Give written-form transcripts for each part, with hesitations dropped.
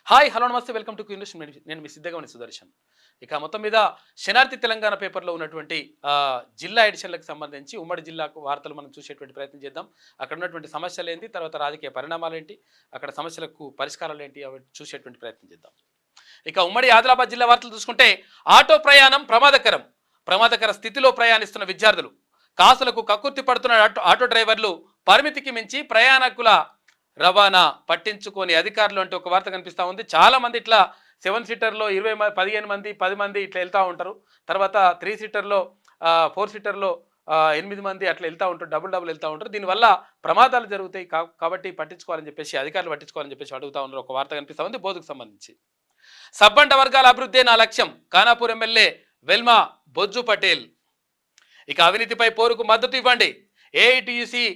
Hi hello నమస్తే welcome to క్యూనిస్. నేను మీ సిద్ధగమని సుదర్శన్. ఇక మొత్తం మీద శనార్థి తెలంగాణ పేపర్లో ఉన్నటువంటి జిల్లా ఎడిషన్లకు సంబంధించి ఉమ్మడి జిల్లాకు వార్తలు మనం చూసేటువంటి ప్రయత్నం చేద్దాం. అక్కడ ఉన్నటువంటి సమస్యలు ఏంటి, తర్వాత రాజకీయ పరిణామాలు ఏంటి, అక్కడ సమస్యలకు పరిష్కారాలు ఏంటి అవి చూసేటువంటి ప్రయత్నం చేద్దాం. ఇక ఉమ్మడి ఆదిలాబాద్ జిల్లా వార్తలు చూసుకుంటే ఆటో ప్రయాణం ప్రమాదకర స్థితిలో ప్రయాణిస్తున్న విద్యార్థులు, కాసులకు కక్కుర్తి పడుతున్న ఆటో డ్రైవర్లు, పరిమితికి మించి ప్రయాణికుల రవాణా పట్టించుకొని అధికారులు అంటే ఒక వార్త కనిపిస్తూ ఉంది. చాలా మంది ఇట్లా 7 సీటర్లో 15 మంది 10 మంది ఇట్లా వెళ్తూ ఉంటారు. తర్వాత 3 సీటర్లో 4 సీటర్లో 8 మంది అట్లా వెళ్తూ ఉంటారు, డబుల్ వెళ్తూ ఉంటారు. దీనివల్ల ప్రమాదాలు జరుగుతాయి కాబట్టి పట్టించుకోవాలని చెప్పేసి అధికారులు పట్టించుకోవాలని చెప్పేసి అడుగుతూ ఉన్నారు. ఒక వార్త కనిపిస్తూ ఉంది బోధకు సంబంధించి. సబ్బండ వర్గాల అభివృద్ధి నా లక్ష్యం, ఖానాపూర్ ఎమ్మెల్యే వెల్మా బొజ్జు పటేల్. ఇక అవినీతిపై పోరుకు మద్దతు ఇవ్వండి, ఏఐటీయూసీ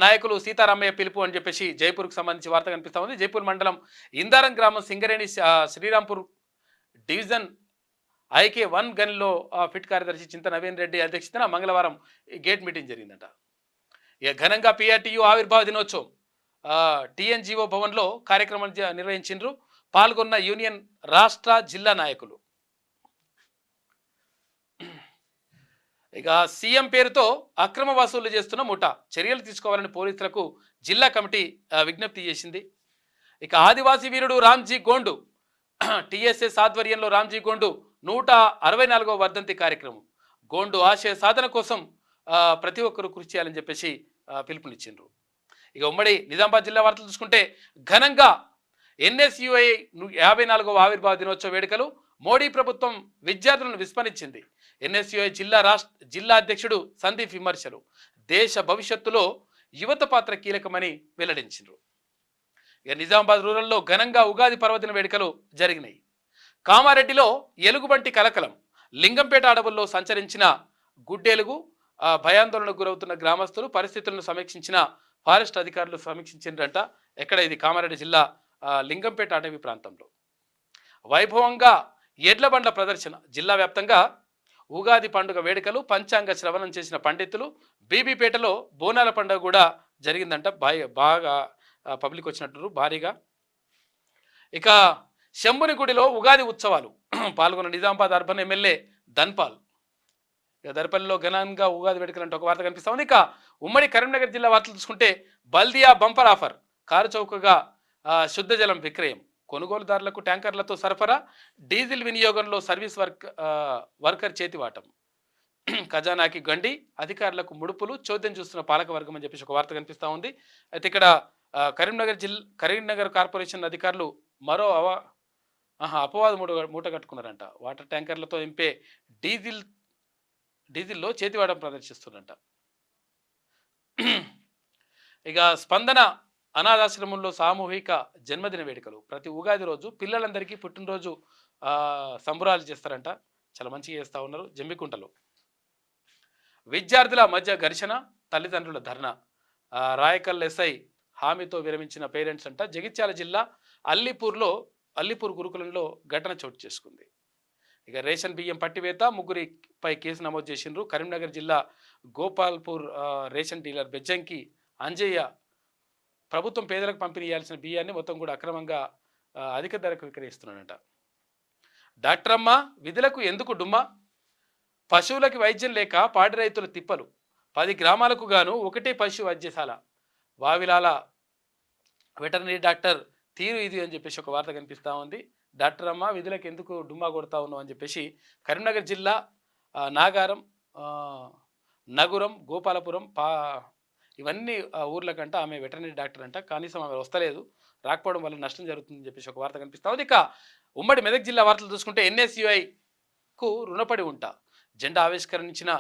నాయకులు సీతారామయ్య పిలుపు అని చెప్పేసి జైపూర్కు సంబంధించి వార్త కనిపిస్తూ ఉంది. జైపూర్ మండలం ఇందారం గ్రామం సింగరేణి శ్రీరాంపూర్ డివిజన్ IK1 గనిలో ఫిట్ కార్యదర్శి చింత నవీన్ రెడ్డి అధ్యక్షతన మంగళవారం గేట్ మీటింగ్ జరిగిందట. ఇక ఘనంగా PRTU ఆవిర్భావ దినోత్సవం TNGO భవన్లో కార్యక్రమం నిర్వహించారు. పాల్గొన్న యూనియన్ రాష్ట్ర జిల్లా నాయకులు. ఇక సీఎం పేరుతో అక్రమ వసూలు చేస్తున్న ముఠా, చర్యలు తీసుకోవాలని పోలీసులకు జిల్లా కమిటీ విజ్ఞప్తి చేసింది. ఇక ఆదివాసీ వీరుడు రామ్జీ గోండు TSS ఆధ్వర్యంలో రామ్జీ గోండు 164వ వర్ధంతి కార్యక్రమం. గోండు ఆశయ సాధన కోసం ప్రతి ఒక్కరూ కృషి చేయాలని చెప్పేసి పిలుపునిచ్చిండ్రు. ఇక ఉమ్మడి నిజామాబాద్ జిల్లా వార్తలు చూసుకుంటే ఘనంగా NSUI 54వ ఆవిర్భావ దినోత్సవ వేడుకలు. మోడీ ప్రభుత్వం విద్యార్థులను విస్మరించింది. NSUI జిల్లా అధ్యక్షుడు సందీప్ విమర్శలు. దేశ భవిష్యత్తులో యువత పాత్ర కీలకమని వెల్లడించారు. ఇక నిజామాబాద్ రూరల్లో ఘనంగా ఉగాది పర్వదిన వేడుకలు జరిగినాయి. కామారెడ్డిలో ఎలుగుబంటి కలకలం. లింగంపేట అడవుల్లో సంచరించిన గుడ్డెలుగు, భయాందోళనకు గురవుతున్న గ్రామస్తులు పరిస్థితులను సమీక్షించిన ఫారెస్ట్ అధికారులు సమీక్షించిండ్రంట. ఎక్కడ ఇది? కామారెడ్డి జిల్లా లింగంపేట అటవీ ప్రాంతంలో. వైభవంగా ఎడ్ల బండ్ల ప్రదర్శన. జిల్లా వ్యాప్తంగా ఉగాది పండుగ వేడుకలు, పంచాంగ శ్రవణం చేసిన పండితులు. బీబీపేటలో బోనాల పండుగ కూడా జరిగిందంట. బాగా పబ్లిక్ వచ్చినట్టు భారీగా. ఇక శంభుని గుడిలో ఉగాది ఉత్సవాలు పాల్గొన్న నిజామాబాద్ అర్బన్ ఎమ్మెల్యే ధన్పాల్. ఇక దర్పల్లిలో ఘనంగా ఉగాది వేడుకలు అంటే ఒక వార్త కనిపిస్తా ఉంది. ఇక ఉమ్మడి కరీంనగర్ జిల్లా వార్తలు చూసుకుంటే బల్దియా బంపర్ ఆఫర్, కారు చౌకగా శుద్ధ జలం విక్రయం, కొనుగోలుదారులకు ట్యాంకర్లతో సరఫరా, డీజిల్ వినియోగంలో సర్వీస్ వర్కర్ చేతివాటం, ఖజానాకి గండి, అధికారులకు ముడుపులు, చోద్యం చూస్తున్న పాలకవర్గం అని చెప్పేసి ఒక వార్త కనిపిస్తూ ఉంది. అయితే ఇక్కడ కరీంనగర్ కార్పొరేషన్ అధికారులు మరో అపవాద మూట కట్టుకున్నారంట. వాటర్ ట్యాంకర్లతో నింపే డీజిల్లో చేతివాటం ప్రదర్శిస్తున్నారంట. ఇక స్పందన అనాథాశ్రమంలో సామూహిక జన్మదిన వేడుకలు. ప్రతి ఉగాది రోజు పిల్లలందరికీ పుట్టినరోజు సంబరాలు చేస్తారంట. చాలా మంచిగా చేస్తూ ఉన్నారు. జంబికుంటలో విద్యార్థుల మధ్య ఘర్షణ, తల్లిదండ్రుల ధర్నా. రాయకల్ SI హామీతో విరమించిన పేరెంట్స్ అంట. జగిత్యాల జిల్లా అల్లిపూర్ గురుకులంలో ఘటన చోటు చేసుకుంది. ఇక రేషన్ బియ్యం పట్టివేత, ముగ్గురిపై కేసు నమోదు చేసిండ్రు. కరీంనగర్ జిల్లా గోపాల్పూర్ రేషన్ డీలర్ బెజ్జంకి అంజయ్య ప్రభుత్వం పేదలకు పంపిణీ చేయాల్సిన బియ్యాన్ని మొత్తం కూడా అక్రమంగా అధిక ధరకు విక్రయిస్తున్నాడంట. డాక్టర్ అమ్మ విధులకు ఎందుకు డుమ్మా, పశువులకి వైద్యం లేక పాడి రైతుల తిప్పలు. 10 గ్రామాలకు గాను ఒకటే పశు వైద్యశాల. వావిలాల వెటర్నరీ డాక్టర్ తీరు ఇది అని చెప్పేసి ఒక వార్త కనిపిస్తూ ఉంది. డాక్టర్ అమ్మ విధులకు ఎందుకు డుమ్మా కొడతా ఉన్నావు అని చెప్పేసి కరీంనగర్ జిల్లా నాగారం, నగురం, గోపాలపురం ఇవన్నీ ఊర్లకంట ఆమె వెటర్నరీ డాక్టర్ అంట. కనీసం ఆమె వస్తలేదు, రాకపోవడం వల్ల నష్టం జరుగుతుందని చెప్పేసి ఒక వార్త కనిపిస్తూ ఉంది. ఇక ఉమ్మడి మెదక్ జిల్లా వార్తలు చూసుకుంటే NSUIకు రుణపడి ఉంటా, జెండా ఆవిష్కరించిన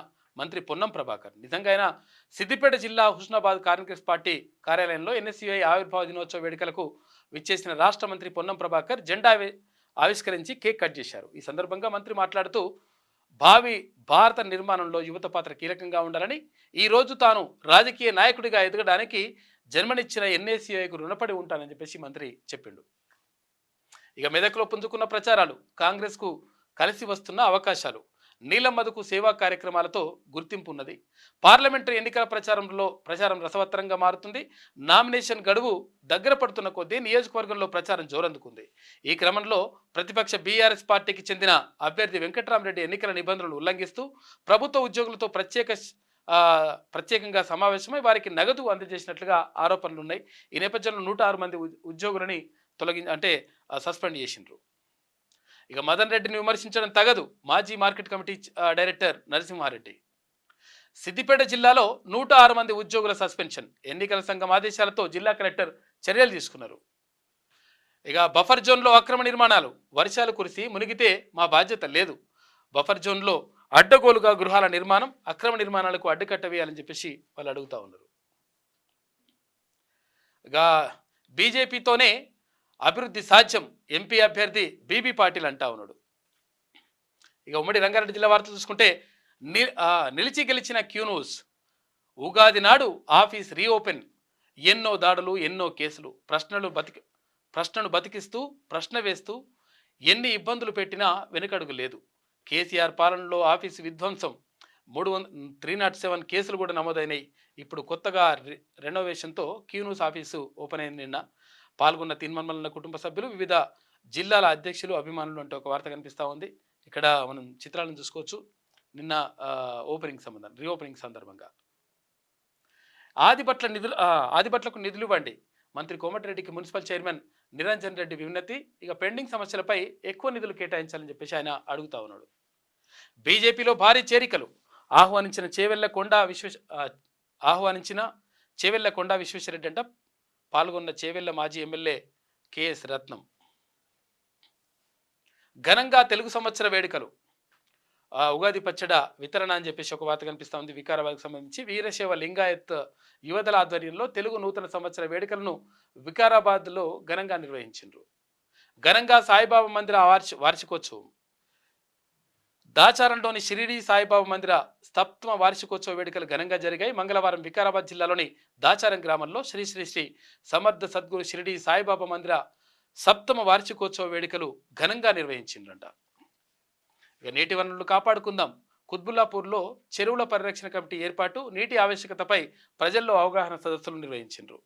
మంత్రి పొన్నం ప్రభాకర్. నిజంగా ఆయన సిద్దిపేట జిల్లా హుస్నాబాద్ కాంగ్రెస్ పార్టీ కార్యాలయంలో NSUI ఆవిర్భావ దినోత్సవ వేడుకలకు విచ్చేసిన రాష్ట్ర మంత్రి పొన్నం ప్రభాకర్ జెండా ఆవిష్కరించి కేక్ కట్ చేశారు. ఈ సందర్భంగా మంత్రి మాట్లాడుతూ భావి భారత నిర్మాణంలో యువత పాత్ర కీలకంగా ఉండాలని, ఈరోజు తాను రాజకీయ నాయకుడిగా ఎదగడానికి జన్మనిచ్చిన NSUIకు రుణపడి ఉంటానని చెప్పేసి మంత్రి చెప్పిండు. ఇక మెదక్లో పుంజుకున్న ప్రచారాలు, కాంగ్రెస్కు కలిసి వస్తున్న అవకాశాలు. నీలం మధుకు సేవా కార్యక్రమాలతో గుర్తింపు ఉన్నది. పార్లమెంటరీ ఎన్నికల ప్రచారం రసవత్తరంగా మారుతుంది. నామినేషన్ గడువు దగ్గర పడుతున్న కొద్దీ నియోజకవర్గంలో ప్రచారం జోరందుకుంది. ఈ క్రమంలో ప్రతిపక్ష బీఆర్ఎస్ పార్టీకి చెందిన అభ్యర్థి వెంకట్రామరెడ్డి ఎన్నికల నిబంధనలు ఉల్లంఘిస్తూ ప్రభుత్వ ఉద్యోగులతో ప్రత్యేకంగా సమావేశమై వారికి నగదు అందజేసినట్లుగా ఆరోపణలు ఉన్నాయి. ఈ నేపథ్యంలో 106 మంది ఉద్యోగులని సస్పెండ్ చేసిండ్రు. ఇక మదన్ రెడ్డిని విమర్శించడం తగదు మాజీ market committee director Narasimha Reddy. Siddipet జిల్లాలో 106 మంది ఉద్యోగుల సస్పెన్షన్. ఎన్నికల సంఘం ఆదేశాలతో జిల్లా కలెక్టర్ చర్యలు తీసుకున్నారు. ఇక బఫర్ జోన్లో అక్రమ నిర్మాణాలు. వర్షాలు కురిసి మునిగితే మా బాధ్యత లేదు. బఫర్ జోన్లో అడ్డగోలుగా గృహాల నిర్మాణం, అక్రమ నిర్మాణాలకు అడ్డుకట్ట వేయాలని చెప్పేసి వాళ్ళు అడుగుతా ఉన్నారు. ఇక బీజేపీతోనే అభివృద్ధి సాధ్యం ఎంపీ అభ్యర్థి బీబీ పాటిల్ అంటా ఉన్నాడు. ఇక ఉమ్మడి రంగారెడ్డి జిల్లా వార్తలు చూసుకుంటే నిలిచి గెలిచిన క్యూన్యూస్. ఉగాది నాడు ఆఫీస్ రీఓపెన్. ఎన్నో దాడులు, ఎన్నో కేసులు. ప్రశ్నను బతికిస్తూ ప్రశ్న వేస్తూ ఎన్ని ఇబ్బందులు పెట్టినా వెనుకడుగు లేదు. కేసీఆర్ పాలనలో ఆఫీసు విధ్వంసం. 307 కేసులు కూడా నమోదైనాయి. ఇప్పుడు కొత్తగా రెనోవేషన్తో క్యూన్యూస్ ఆఫీసు ఓపెన్ అయింది. నిన్న పాల్గొన్న తిన్మన్మల కుటుంబ సభ్యులు, వివిధ జిల్లాల అధ్యక్షులు, అభిమానులు అంటే ఒక వార్త కనిపిస్తూ ఉంది. ఇక్కడ మనం చిత్రాలను చూసుకోవచ్చు. నిన్న రీఓపెనింగ్ సందర్భంగా ఆదిబట్లకు నిధులు ఇవ్వండి. మంత్రి కోమటిరెడ్డికి మున్సిపల్ చైర్మన్ నిరంజన్ రెడ్డి విజ్ఞప్తి. ఇక పెండింగ్ సమస్యలపై ఎక్కువ నిధులు కేటాయించాలని చెప్పేసి ఆయన అడుగుతా ఉన్నాడు. బీజేపీలో భారీ చేరికలు. ఆహ్వానించిన చేవెళ్ల కొండా విశ్వేశ్వరరెడ్డి అంట. పాల్గొన్న చేవెళ్ల మాజీ ఎమ్మెల్యే కేఎస్ రత్నం. ఘనంగా తెలుగు సంవత్సర వేడుకలు. ఉగాది పచ్చడ వితరణ అని చెప్పేసి ఒక వార్త కనిపిస్తూ ఉంది. వికారాబాద్కు సంబంధించి వీరశైవ లింగాయత్ యువతల ఆధ్వర్యంలో తెలుగు నూతన సంవత్సర వేడుకలను వికారాబాద్లో ఘనంగా నిర్వహించారు. ఘనంగా సాయిబాబా మందిర వార్షికోత్సవం. దాచారంలోని షిరిడి సాయిబాబా మందిర సప్తమ వార్షికోత్సవ వేడుకలు ఘనంగా జరిగాయి. మంగళవారం వికారాబాద్ జిల్లాలోని దాచారం గ్రామంలో శ్రీ శ్రీ శ్రీ సమర్థ సద్గురు షిరిడి సాయిబాబా మందిర సప్తమ వార్షికోత్సవ వేడుకలు ఘనంగా నిర్వహించిండ్రంట. ఇక నీటి వనరులు కాపాడుకుందాం. కుత్బుల్లాపూర్లో చెరువుల పరిరక్షణ కమిటీ ఏర్పాటు, నీటి ఆవశ్యకతపై ప్రజల్లో అవగాహన సదస్సులు నిర్వహించారు.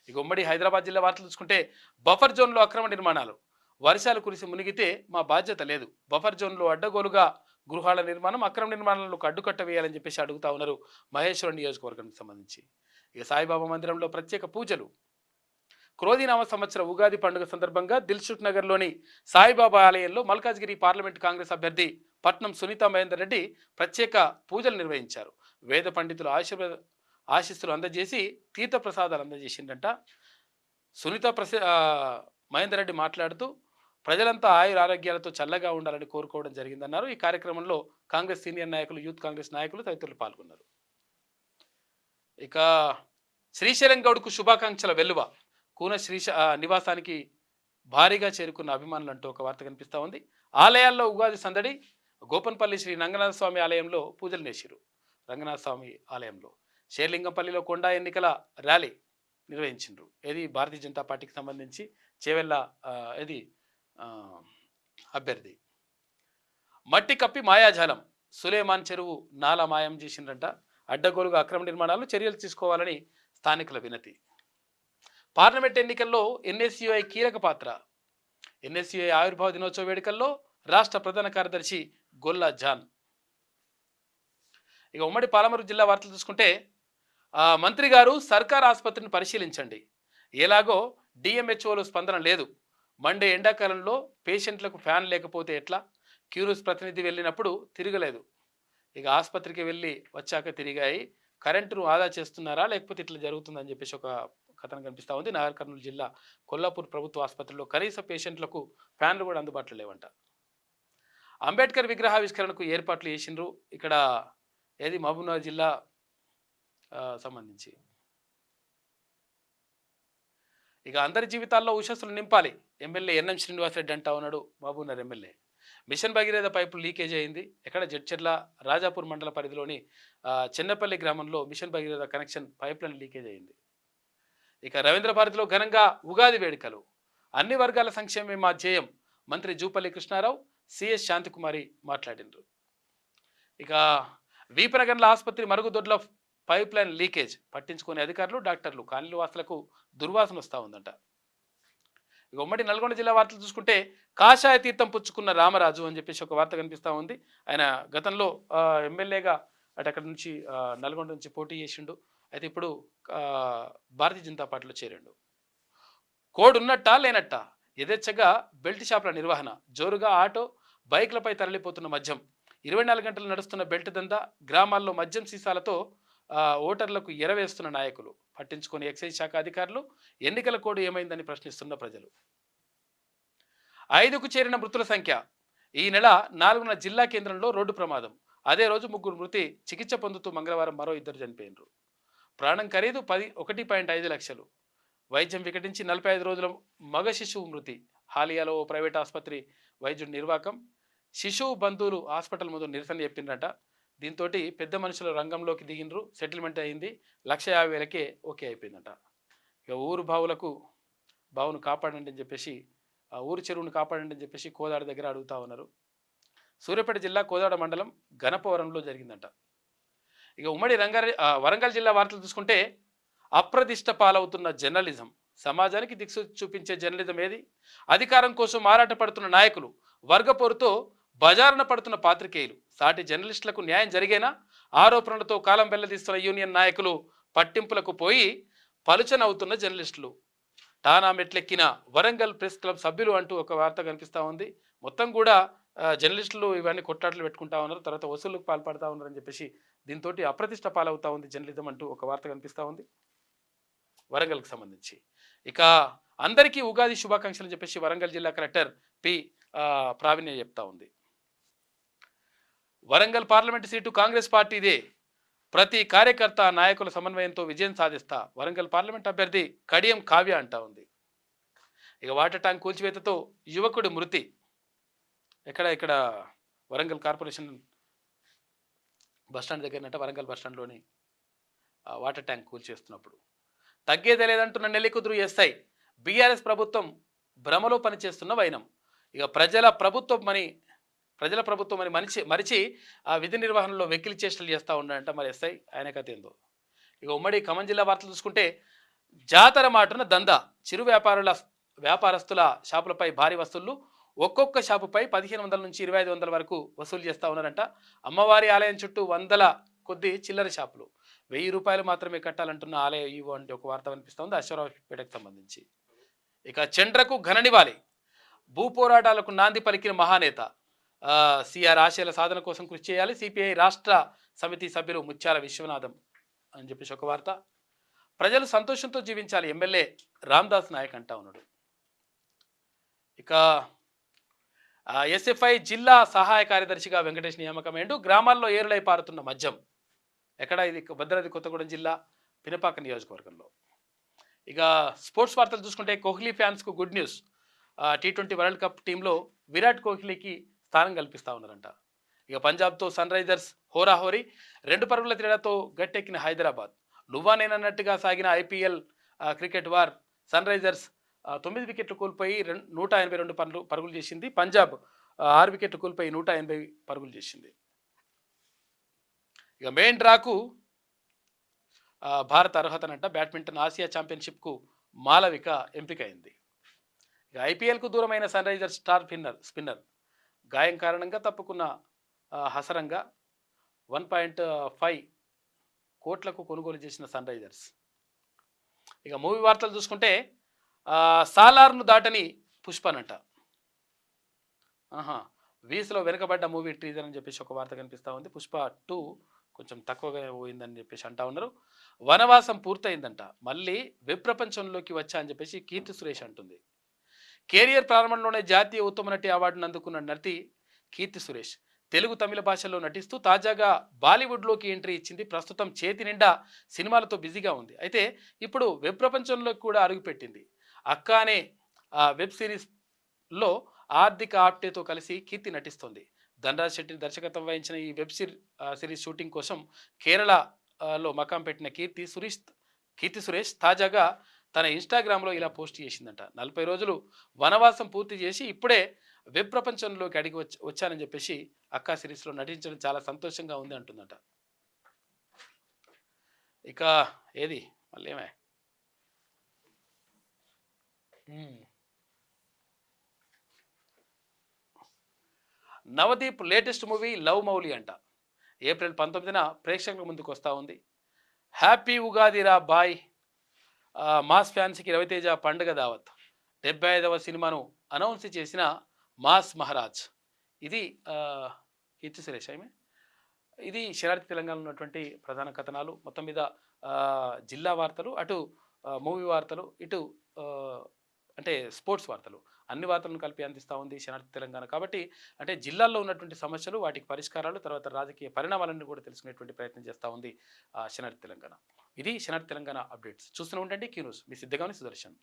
ఇక ఉమ్మడి హైదరాబాద్ జిల్లా వార్తలు చూసుకుంటే బఫర్ జోన్లో అక్రమ నిర్మాణాలు. వర్షాలు కురిసి మునిగితే మా బాధ్యత లేదు. బఫర్ జోన్లో అడ్డగోలుగా గృహాల నిర్మాణం, అక్రమ నిర్మాణాలకు అడ్డుకట్ట వేయాలని చెప్పేసి అడుగుతా ఉన్నారు మహేశ్వరం నియోజకవర్గానికి సంబంధించి. ఇక సాయిబాబా మందిరంలో ప్రత్యేక పూజలు. క్రోధినామ సంవత్సర ఉగాది పండుగ సందర్భంగా దిల్సుఖ్ నగర్లోని సాయిబాబా ఆలయంలో మల్కాజ్గిరి పార్లమెంట్ కాంగ్రెస్ అభ్యర్థి పట్నం సునీత మహేందర్ రెడ్డి ప్రత్యేక పూజలు నిర్వహించారు. వేద పండితులు ఆశీస్సులు అందజేసి తీర్థ ప్రసాదాలు అందజేసిందంట. సునీత మహేందర్ రెడ్డి మాట్లాడుతూ ప్రజలంతా ఆరోగ్యాలతో చల్లగా ఉండాలని కోరుకోవడం జరిగిందన్నారు. ఈ కార్యక్రమంలో కాంగ్రెస్ సీనియర్ నాయకులు, యూత్ కాంగ్రెస్ నాయకులు తదితరులు పాల్గొన్నారు. ఇక శ్రీశైలం గౌడ్కు శుభాకాంక్షల వెల్లువ. కూన నివాసానికి భారీగా చేరుకున్న అభిమానులు అంటూ ఒక వార్త కనిపిస్తూ ఉంది. ఆలయాల్లో ఉగాది సందడి. గోపన్పల్లి శ్రీ రంగనాథ స్వామి ఆలయంలో పూజలు నేసిరు. రంగనాథ స్వామి ఆలయంలో షేర్లింగంపల్లిలో కొండా ఎన్నికల ర్యాలీ నిర్వహించిండ్రు. ఇది భారతీయ జనతా పార్టీకి సంబంధించి చేవెళ్ళ అభ్యర్థి. మట్టి కప్పి మాయాజాలం. సులేమాన్ చెరువు నాలా మాయం చేసిండ్రంట. అడ్డగోలుగా అక్రమ నిర్మాణాలు చర్యలు తీసుకోవాలని స్థానికుల వినతి. పార్లమెంట్ ఎన్నికల్లో ఎన్ఎస్యుఐ కీలక పాత్ర. ఎన్ఎస్యుఐ ఆవిర్భావ దినోత్సవ వేడుకల్లో రాష్ట్ర ప్రధాన కార్యదర్శి గొల్లా జాన్. ఇక ఉమ్మడి పాలమూరు జిల్లా వార్తలు చూసుకుంటే మంత్రి గారు సర్కార్ ఆసుపత్రిని పరిశీలించండి. ఎలాగో డిఎంహెచ్ఓలో స్పందన లేదు. మండే ఎండాకాలంలో పేషెంట్లకు ఫ్యాన్ లేకపోతే ఎట్లా? క్యూరియస్ ప్రతినిధి వెళ్ళినప్పుడు తిరగలేదు. ఇక ఆసుపత్రికి వెళ్ళి వచ్చాక తిరిగాయి. కరెంటును ఆదా చేస్తున్నారా లేకపోతే ఇట్లా జరుగుతుందని చెప్పేసి ఒక కథనం కనిపిస్తూ ఉంది. నాగర్ కర్నూలు జిల్లా కొల్లాపూర్ ప్రభుత్వ ఆసుపత్రిలో కనీస పేషెంట్లకు ఫ్యాన్లు కూడా అందుబాటులో లేవంట. అంబేద్కర్ విగ్రహావిష్కరణకు ఏర్పాట్లు చేసిండ్రు. ఇక్కడ మహబూబ్నగర్ జిల్లా సంబంధించి. ఇక అందరి జీవితాల్లో ఉషస్సులు నింపాలి. ఎమ్మెల్యే ఎన్ఎం శ్రీనివాసరెడ్డి అంటా ఉన్నాడు మహబూబ్నగర్ ఎమ్మెల్యే. మిషన్ భగీరథ పైపులు లీకేజ్ అయింది. ఎక్కడ జడ్చెర్ల రాజాపూర్ మండల పరిధిలోని చెన్నపల్లి గ్రామంలో mission Bhagiratha connection pipeline leakage అయింది. ఇక రవీంద్ర భారతిలో ఘనంగా ఉగాది వేడుకలు. అన్ని వర్గాల సంక్షేమమే మా ధ్యేయం. మంత్రి జూపల్లి కృష్ణారావు, సిఎస్ శాంతికుమారి మాట్లాడినారు. ఇక వీపనగర్ల ఆసుపత్రి మరుగుదొడ్ల పైప్ లైన్ లీకేజ్ పట్టించుకునే అధికారులు డాక్టర్లు కాలనీ వాసులకు దుర్వాసన వస్తూ ఉందంట. ఇక ఉమ్మడి నల్గొండ జిల్లా వార్తలు చూసుకుంటే కాషాయ తీర్థం పుచ్చుకున్న రామరాజు అని చెప్పేసి ఒక వార్త కనిపిస్తూ ఉంది. ఆయన గతంలో ఎమ్మెల్యేగా అక్కడ నుంచి నల్గొండ నుంచి పోటీ చేసిండు. అయితే ఇప్పుడు భారతీయ జనతా పార్టీలో చేరిండు. కోడ్ ఉన్నట్టా లేనట్టా యథేచ్ఛగా బెల్ట్ షాపుల నిర్వహణ, జోరుగా ఆటో బైక్లపై తరలిపోతున్న మద్యం, 24 గంటలు నడుస్తున్న బెల్ట్ దందా, గ్రామాల్లో మద్యం సీసాలతో ఓటర్లకు ఎరవేస్తున్న నాయకులు, పట్టించుకొని ఎక్సైజ్ శాఖ అధికారులు, ఎన్నికల కోడ్ ఏమైందని ప్రశ్నిస్తున్న ప్రజలు. 5కు చేరిన మృతుల సంఖ్య. ఈ నెల 4న జిల్లా కేంద్రంలో రోడ్డు ప్రమాదం. అదే రోజు 3 మృతి. చికిత్స పొందుతూ మంగళవారం మరో 2 చనిపోయినరు. ప్రాణం ఖరీదు 1.5 లక్షలు. వైద్యం వికటించి 45 రోజుల మగ శిశువు మృతి. హాలియాలో ఓ ప్రైవేట్ ఆసుపత్రి వైద్యుడి నిర్వాకం. శిశువు బంధువులు హాస్పిటల్ ముందు నిరసన చెప్పిండ్రట. దీంతో పెద్ద మనుషులు రంగంలోకి దిగినరు. సెటిల్మెంట్ అయింది. 1,50,000కే ఓకే అయిపోయిందట. ఇక ఊరు బావును కాపాడండి అని చెప్పేసి, ఊరు చెరువును కాపాడండి అని చెప్పేసి కోదాడ దగ్గర అడుగుతా ఉన్నారు. సూర్యాపేట జిల్లా కోదాడ మండలం గణపవరంలో జరిగిందంట. ఇక ఉమ్మడి వరంగల్ జిల్లా వార్తలు చూసుకుంటే అప్రతిష్ట పాలవుతున్న జర్నలిజం, సమాజానికి దిక్సు చూపించే జర్నలిజం ఏది? అధికారం కోసం ఆరాట పడుతున్న నాయకులు, వర్గపోరుతో బజారున పడుతున్న పాత్రికేయులు, సాటి జర్నలిస్టులకు న్యాయం జరిగేనా? ఆరోపణలతో కాలం వెల్లదీస్తున్న యూనియన్ నాయకులు, పట్టింపులకు పోయి పలుచనవుతున్న జర్నలిస్టులు, టానా మెట్లెక్కిన వరంగల్ ప్రెస్ క్లబ్ సభ్యులు అంటూ ఒక వార్త కనిపిస్తూ ఉంది. మొత్తం కూడా జర్నలిస్టులు ఇవన్నీ కొట్లాటలు పెట్టుకుంటా ఉన్నారు, తర్వాత వసూళ్లకు పాల్పడతా ఉన్నారని చెప్పేసి దీంతో అప్రతిష్ట పాలవుతా ఉంది జర్నలిజం అంటూ ఒక వార్త కనిపిస్తూ ఉంది వరంగల్కి సంబంధించి. ఇక అందరికీ ఉగాది శుభాకాంక్షలు అని చెప్పేసి వరంగల్ జిల్లా కలెక్టర్ పి ప్రావీణ్య చెప్తా ఉంది. వరంగల్ పార్లమెంటు సీటు కాంగ్రెస్ పార్టీదే. ప్రతి కార్యకర్త నాయకుల సమన్వయంతో విజయం సాధిస్తా. వరంగల్ పార్లమెంట్ అభ్యర్థి కడియం కావ్య అంటా ఉంది. ఇక వాటర్ ట్యాంక్ కూల్చివేతతో యువకుడి మృతి. ఇక్కడ వరంగల్ కార్పొరేషన్ బస్టాండ్ దగ్గరనట, వరంగల్ బస్టాండ్లోని వాటర్ ట్యాంక్ కూల్చేస్తున్నప్పుడు. తగ్గేదే లేదంటున్న నెల్లికుదురు ఎస్ఐ. బీఆర్ఎస్ ప్రభుత్వం భ్రమలో పనిచేస్తున్న వైనం. ఇక ప్రజల ప్రభుత్వం అని మరిచి ఆ విధి నిర్వహణలో వెకిలి చేష్టలు చేస్తూ ఉన్నాడంట మరి ఎస్ఐ. ఆయన కథ ఏందో. ఇక ఉమ్మడి ఖమ్మం జిల్లా వార్తలు చూసుకుంటే జాతర మాటున దందా. చిరు వ్యాపారస్తుల షాపులపై భారీ వసూళ్లు. ఒక్కొక్క షాపుపై 1,500 నుంచి 2,500 వరకు వసూలు చేస్తూ ఉన్నారంట. అమ్మవారి ఆలయం చుట్టూ 100 కొద్ది చిల్లర షాపులు. 1,000 రూపాయలు మాత్రమే కట్టాలంటున్న ఆలయ ఈవో అంటే ఒక వార్త వినిపిస్తూ ఉంది అశ్వరావుపేటకు సంబంధించి. ఇక చండ్రకు ఘననివాళి. భూ పోరాటాలకు నాంది పలికిన మహానేత. సిఆర్ ఆశయాల సాధన కోసం కృషి చేయాలి. సిపిఐ రాష్ట్ర సమితి సభ్యులు ముత్యాల విశ్వనాథం అని చెప్పేసి ఒక వార్త. ప్రజలు సంతోషంతో జీవించాలి ఎమ్మెల్యే రామ్దాస్ నాయక్ అంటా ఉన్నాడు. ఇక ఎస్ఎఫ్ఐ జిల్లా సహాయ కార్యదర్శిగా వెంకటేష్ నియామకమైండు. గ్రామాల్లో ఏరులై పారుతున్న మద్యం. ఎక్కడ ఇది? భద్రాద్రి కొత్తగూడెం జిల్లా పినపాక నియోజకవర్గంలో. ఇక స్పోర్ట్స్ వార్తలు చూసుకుంటే కోహ్లీ ఫ్యాన్స్కు good news. T20 world cup టీంలో విరాట్ కోహ్లీకి స్థానం కల్పిస్తూ ఉన్నారంట. ఇక పంజాబ్తో సన్ రైజర్స్ హోరాహోరీ. 2 పరుగుల తేడాతో గట్టెక్కిన హైదరాబాద్. నువ్వానేనన్నట్టుగా సాగిన IPL cricket war. Sun risers 9 వికెట్లు కోల్పోయి 182 పరుగులు చేసింది. పంజాబ్ 6 వికెట్లు కోల్పోయి 180 పరుగులు చేసింది. ఇక మెయిన్ డ్రాకు భారత అర్హతనంట. బ్యాడ్మింటన్ ఆసియా ఛాంపియన్షిప్కు మాలవిక ఎంపికైంది. ఇక ఐపీఎల్కు దూరమైన సన్ రైజర్స్ స్టార్ స్పిన్నర్ గాయం కారణంగా తప్పుకున్న హసరంగా 1.5 కోట్లకు కొనుగోలు చేసిన సన్ రైజర్స్. ఇక మూవీ వార్తలు చూసుకుంటే సాలార్ను దాటని పుష్పనంట. వీస్లో వెనుకబడ్డ మూవీ టీజర్ అని చెప్పేసి ఒక వార్త కనిపిస్తూ ఉంది. పుష్ప 2 కొంచెం తక్కువగా పోయిందని చెప్పేసి అంటా ఉన్నారు. వనవాసం పూర్తయిందంట, మళ్ళీ వెబ్ ప్రపంచంలోకి వచ్చా అని చెప్పేసి కీర్తి సురేష్ అంటుంది. కెరియర్ ప్రారంభంలోనే జాతీయ ఉత్తమ నటి అవార్డును అందుకున్న నటి కీర్తి సురేష్ తెలుగు తమిళ భాషల్లో నటిస్తూ తాజాగా బాలీవుడ్లోకి ఎంట్రీ ఇచ్చింది. ప్రస్తుతం చేతి నిండా సినిమాలతో బిజీగా ఉంది. అయితే ఇప్పుడు వెబ్ ప్రపంచంలోకి కూడా అడుగుపెట్టింది. అక్క అనే వెబ్ సిరీస్లో ఆర్థిక ఆప్టేతో కలిసి కీర్తి నటిస్తోంది. ధనరాజ్ శెట్టి దర్శకత్వం వహించిన ఈ వెబ్ సిరీస్ షూటింగ్ కోసం కేరళలో మకాం పెట్టిన కీర్తి సురేష్ తాజాగా తన ఇన్స్టాగ్రామ్లో ఇలా పోస్ట్ చేసిందంట. 40 రోజులు వనవాసం పూర్తి చేసి ఇప్పుడే వెబ్ ప్రపంచంలోకి అడిగి వచ్చానని చెప్పేసి అక్కా సిరీస్లో నటించడం చాలా సంతోషంగా ఉంది అంటుందట. ఇక ఏది మళ్ళీ ఏమే Navdeep latest movie love Mouli అంట. ఏప్రిల్ 19న ప్రేక్షకుల ముందుకు వస్తూ ఉంది. Happy ఉగాదిరా bye. మాస్ ఫ్యాన్స్కి రవితేజ పండుగ దావత్. 75వ సినిమాను అనౌన్స్ చేసిన మాస్ మహారాజ్. ఇది కీర్తి సురేష్ ఆమె. ఇది శనార్థి తెలంగాణలో ఉన్నటువంటి ప్రధాన కథనాలు. మొత్తం మీద జిల్లా వార్తలు, అటు మూవీ వార్తలు, ఇటు అంటే స్పోర్ట్స్ వార్తలు, అన్ని వార్తలను కలిపి అందిస్తూ ఉంది శనార్థి తెలంగాణ. కాబట్టి అంటే జిల్లాల్లో ఉన్నటువంటి సమస్యలు, వాటికి పరిష్కారాలు, తర్వాత రాజకీయ పరిణామాలన్నీ కూడా తెలుసుకునేటువంటి ప్రయత్నం చేస్తూ ఉంది శనార్థి తెలంగాణ. ఇది శనార్థి తెలంగాణ అప్డేట్స్. చూస్తూనే ఉండండి క్యూ న్యూస్. మీ సిద్ధగానే సుదర్శన్.